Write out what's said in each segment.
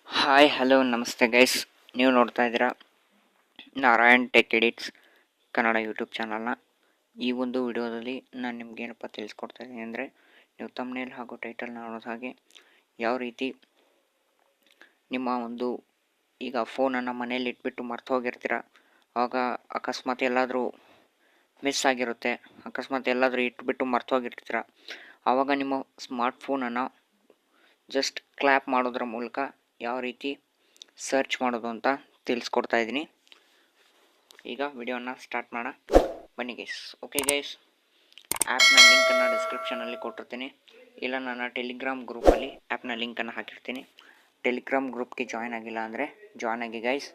Hi hello ನಮಸ್ತೆ guys. ನೀವು ನೋಡ್ತಾ ಇದ್ದೀರಾ Narayan tech edits Kannada YouTube ಚಾನಲ್ನ. ಈ ಒಂದು ವಿಡಿಯೋದಲ್ಲಿ ನಾನು ನಿಮ್ಗೆ ಏನಪ್ಪ ತಿಳಿಸ್ಕೊಡ್ತಾ ಇದ್ದೀನಿ ಅಂದರೆ, ನೀವು ತಮ್ನೇಲ್ ಹಾಗೂ ಟೈಟಲ್ ನೋಡೋದು ಹಾಗೆ ಯಾವ ರೀತಿ ನಿಮ್ಮ ಒಂದು ಈಗ ಫೋನನ್ನು ಮನೇಲಿ ಇಟ್ಬಿಟ್ಟು ಮರ್ತು ಹೋಗಿರ್ತೀರ. ಆವಾಗ ಅಕಸ್ಮಾತ್ ಎಲ್ಲಾದರೂ ಮಿಸ್ ಆಗಿರುತ್ತೆ, ಅಕಸ್ಮಾತ್ ಎಲ್ಲಾದರೂ ಇಟ್ಬಿಟ್ಟು ಮರ್ತು ಹೋಗಿರ್ತೀರ. ಆವಾಗ ನಿಮ್ಮ ಸ್ಮಾರ್ಟ್ ಫೋನನ್ನು ಜಸ್ಟ್ ಕ್ಲ್ಯಾಪ್ ಮಾಡೋದ್ರ ಮೂಲಕ ಯಾವ ರೀತಿ ಸರ್ಚ್ ಮಾಡೋದು ಅಂತ ತಿಳಿಸ್ಕೊಡ್ತಾ ಇದ್ದೀನಿ. ಈಗ ವಿಡಿಯೋನ ಸ್ಟಾರ್ಟ್ ಮಾಡೋಣ ಬನ್ನಿ ಗೈಸ್. ಓಕೆ ಗೈಸ್, ಆ್ಯಪ್ನ ಲಿಂಕನ್ನು ಡಿಸ್ಕ್ರಿಪ್ಷನಲ್ಲಿ ಕೊಟ್ಟಿರ್ತೀನಿ, ಇಲ್ಲ ನನ್ನ ಟೆಲಿಗ್ರಾಮ್ ಗ್ರೂಪಲ್ಲಿ ಆ್ಯಪ್ನ ಲಿಂಕನ್ನು ಹಾಕಿರ್ತೀನಿ. ಟೆಲಿಗ್ರಾಮ್ ಗ್ರೂಪ್ಗೆ ಜಾಯ್ನ್ ಆಗಿಲ್ಲ ಅಂದರೆ ಜಾಯ್ನ್ ಆಗಿ ಗೈಸ್,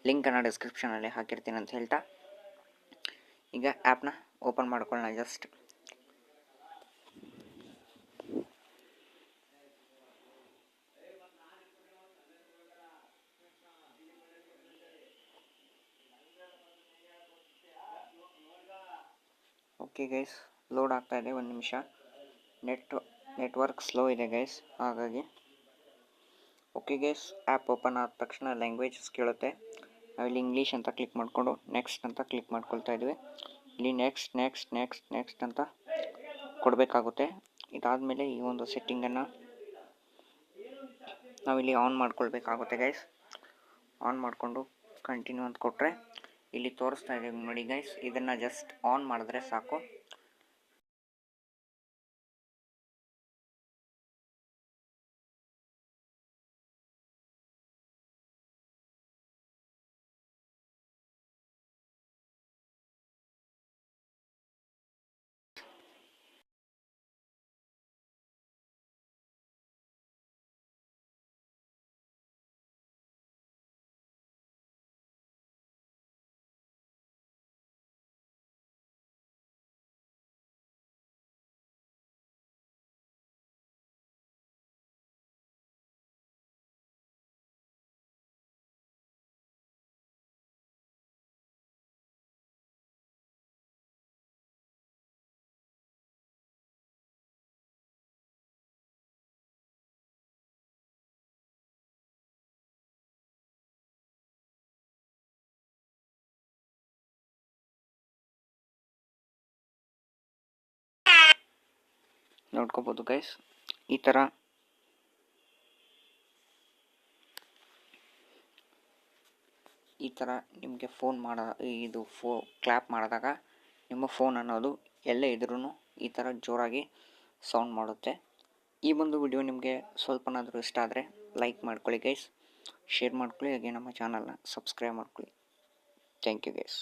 ಲಿಂಕನ್ನು ಡಿಸ್ಕ್ರಿಪ್ಷನಲ್ಲಿ ಹಾಕಿರ್ತೀನಿ ಅಂತ ಹೇಳ್ತಾ ಈಗ ಆ್ಯಪ್ನ ಓಪನ್ ಮಾಡ್ಕೊಳ್ಳೋಣ. ಜಸ್ಟ್ ಓಕೆ ಗೈಸ್, ಲೋಡ್ ಆಗ್ತಾ ಇದೆ, ಒಂದು ನಿಮಿಷ. ನೆಟ್ವರ್ಕ್ ಸ್ಲೋ ಇದೆ ಗೈಸ್, ಹಾಗಾಗಿ. ಓಕೆ ಗೈಸ್, ಆ್ಯಪ್ ಓಪನ್ ಆದ ತಕ್ಷಣ ಲ್ಯಾಂಗ್ವೇಜಸ್ ಕೇಳುತ್ತೆ. ನಾವಿಲ್ಲಿ ಇಂಗ್ಲೀಷ್ ಅಂತ ಕ್ಲಿಕ್ ಮಾಡಿಕೊಂಡು ನೆಕ್ಸ್ಟ್ ಅಂತ ಕ್ಲಿಕ್ ಮಾಡ್ಕೊಳ್ತಾ ಇದ್ವಿ. ಇಲ್ಲಿ ನೆಕ್ಸ್ಟ್ ನೆಕ್ಸ್ಟ್ ನೆಕ್ಸ್ಟ್ ನೆಕ್ಸ್ಟ್ ಅಂತ ಕೊಡಬೇಕಾಗುತ್ತೆ. ಇದಾದಮೇಲೆ ಈ ಒಂದು ಸೆಟ್ಟಿಂಗನ್ನು ನಾವಿಲ್ಲಿ ಆನ್ ಮಾಡ್ಕೊಳ್ಬೇಕಾಗುತ್ತೆ ಗೈಸ್. ಆನ್ ಮಾಡಿಕೊಂಡು ಕಂಟಿನ್ಯೂ ಅಂತ ಕೊಟ್ಟರೆ ಇಲ್ಲಿ ತೋರಿಸ್ತಾ ಇದೆ ನೋಡಿ ಗೈಸ್. ಇದನ್ನು ಜಸ್ಟ್ ಆನ್ ಮಾಡಿದ್ರೆ ಸಾಕು. ನೋಡ್ಕೋಬೋದು ಗೈಸ್, ಈ ಥರ ನಿಮಗೆ ಫೋನ್ ಇದು ಕ್ಲ್ಯಾಪ್ ಮಾಡಿದಾಗ ನಿಮ್ಮ ಫೋನ್ ಅನ್ನೋದು ಎಲ್ಲೇ ಇದ್ರೂ ಈ ಥರ ಜೋರಾಗಿ ಸೌಂಡ್ ಮಾಡುತ್ತೆ. ಈ ಒಂದು ವಿಡಿಯೋ ನಿಮಗೆ ಸ್ವಲ್ಪನಾದರೂ ಇಷ್ಟ ಆದರೆ ಲೈಕ್ ಮಾಡ್ಕೊಳ್ಳಿ ಗೈಸ್, ಶೇರ್ ಮಾಡ್ಕೊಳ್ಳಿ, ಹಾಗೆ ನಮ್ಮ ಚಾನಲ್ನ ಸಬ್ಸ್ಕ್ರೈಬ್ ಮಾಡ್ಕೊಳ್ಳಿ. Thank you guys.